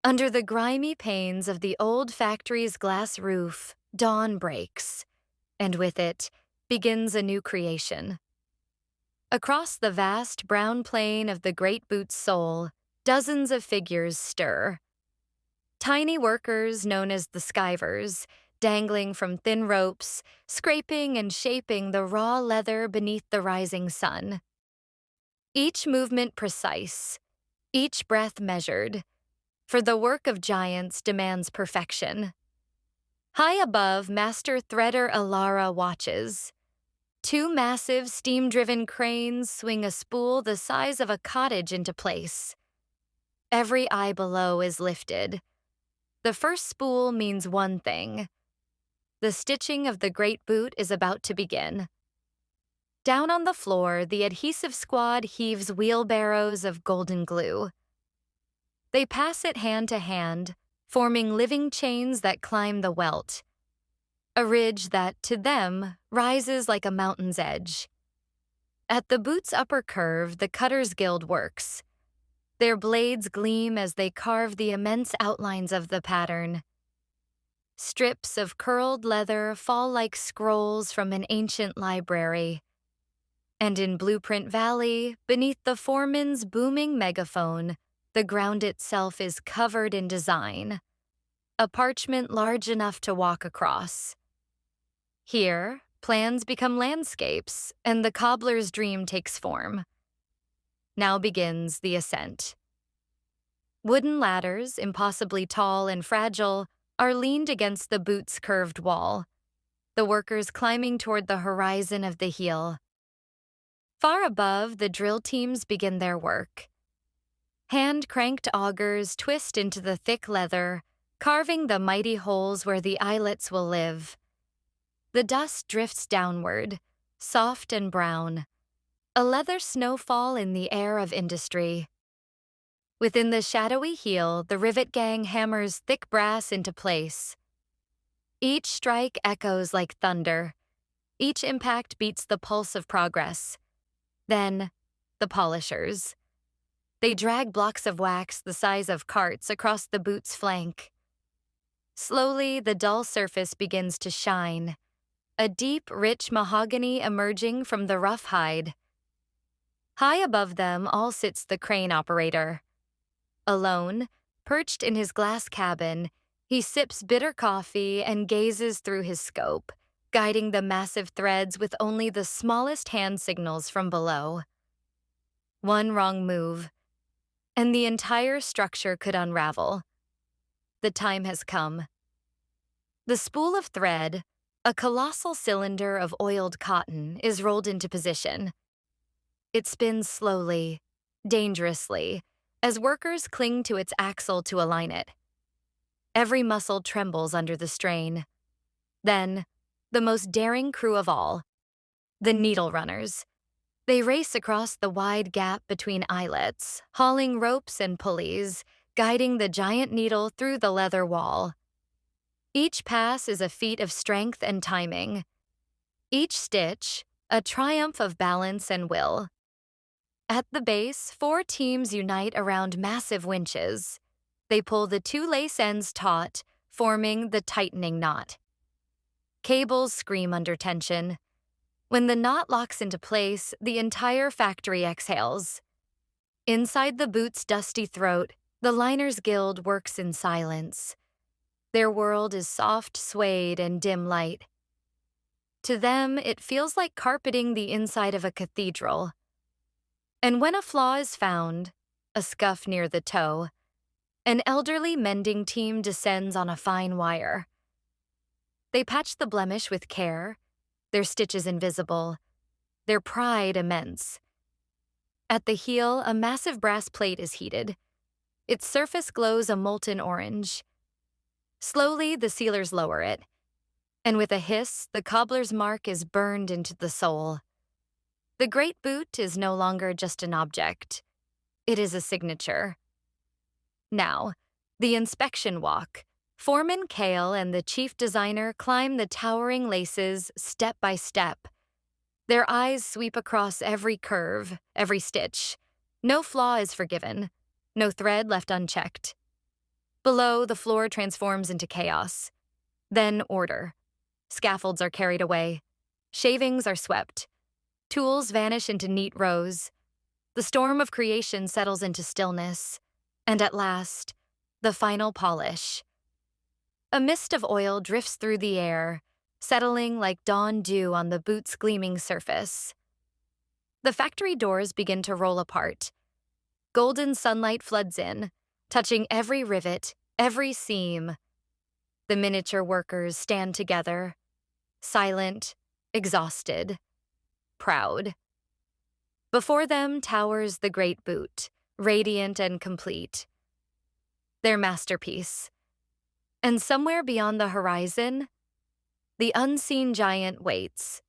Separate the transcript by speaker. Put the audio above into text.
Speaker 1: Under the grimy panes of the old factory's glass roof, dawn breaks, and with it begins a new creation. Across the vast brown plain of the great boot's soul, dozens of figures stir. Tiny workers known as the Skivers, dangling from thin ropes, scraping and shaping the raw leather beneath the rising sun. Each movement precise, each breath measured, for the work of giants demands perfection. High above, Master Threader Alara watches. Two massive steam-driven cranes swing a spool the size of a cottage into place. Every eye below is lifted. The first spool means one thing. The stitching of the great boot is about to begin. Down on the floor, the Adhesive Squad heaves wheelbarrows of golden glue. They pass it hand to hand, forming living chains that climb the welt, a ridge that, to them, rises like a mountain's edge. At the boot's upper curve, the Cutter's Guild works. Their blades gleam as they carve the immense outlines of the pattern. Strips of curled leather fall like scrolls from an ancient library. And in Blueprint Valley, beneath the foreman's booming megaphone, the ground itself is covered in design, a parchment large enough to walk across. Here, plans become landscapes, and the cobbler's dream takes form. Now begins the ascent. Wooden ladders, impossibly tall and fragile, are leaned against the boot's curved wall, the workers climbing toward the horizon of the heel. Far above, the drill teams begin their work. Hand-cranked augers twist into the thick leather, carving the mighty holes where the eyelets will live. The dust drifts downward, soft and brown, a leather snowfall in the air of industry. Within the shadowy heel, the rivet gang hammers thick brass into place. Each strike echoes like thunder. Each impact beats the pulse of progress. Then, the polishers. They drag blocks of wax the size of carts across the boot's flank. Slowly, the dull surface begins to shine, a deep, rich mahogany emerging from the rough hide. High above them all sits the crane operator. Alone, perched in his glass cabin, he sips bitter coffee and gazes through his scope, guiding the massive threads with only the smallest hand signals from below. One wrong move, and the entire structure could unravel. The time has come. The spool of thread, a colossal cylinder of oiled cotton, is rolled into position. It spins slowly, dangerously, as workers cling to its axle to align it. Every muscle trembles under the strain. Then, the most daring crew of all, the needle runners. They race across the wide gap between eyelets, hauling ropes and pulleys, guiding the giant needle through the leather wall. Each pass is a feat of strength and timing. Each stitch, a triumph of balance and will. At the base, 4 teams unite around massive winches. They pull the 2 lace ends taut, forming the tightening knot. Cables scream under tension. When the knot locks into place, the entire factory exhales. Inside the boot's dusty throat, the Liners Guild works in silence. Their world is soft suede and dim light. To them, it feels like carpeting the inside of a cathedral. And when a flaw is found, a scuff near the toe, an elderly mending team descends on a fine wire. They patch the blemish with care, their stitches invisible, their pride immense. At the heel, a massive brass plate is heated. Its surface glows a molten orange. Slowly, the sealers lower it, and with a hiss, the cobbler's mark is burned into the sole. The great boot is no longer just an object. It is a signature. Now, the inspection walk. Foreman Kael and the chief designer climb the towering laces step by step. Their eyes sweep across every curve, every stitch. No flaw is forgiven, no thread left unchecked. Below, the floor transforms into chaos. Then order. Scaffolds are carried away. Shavings are swept. Tools vanish into neat rows. The storm of creation settles into stillness. And at last, the final polish. A mist of oil drifts through the air, settling like dawn dew on the boot's gleaming surface. The factory doors begin to roll apart. Golden sunlight floods in, touching every rivet, every seam. The miniature workers stand together, silent, exhausted, proud. Before them towers the great boot, radiant and complete. Their masterpiece. And somewhere beyond the horizon, the unseen giant waits,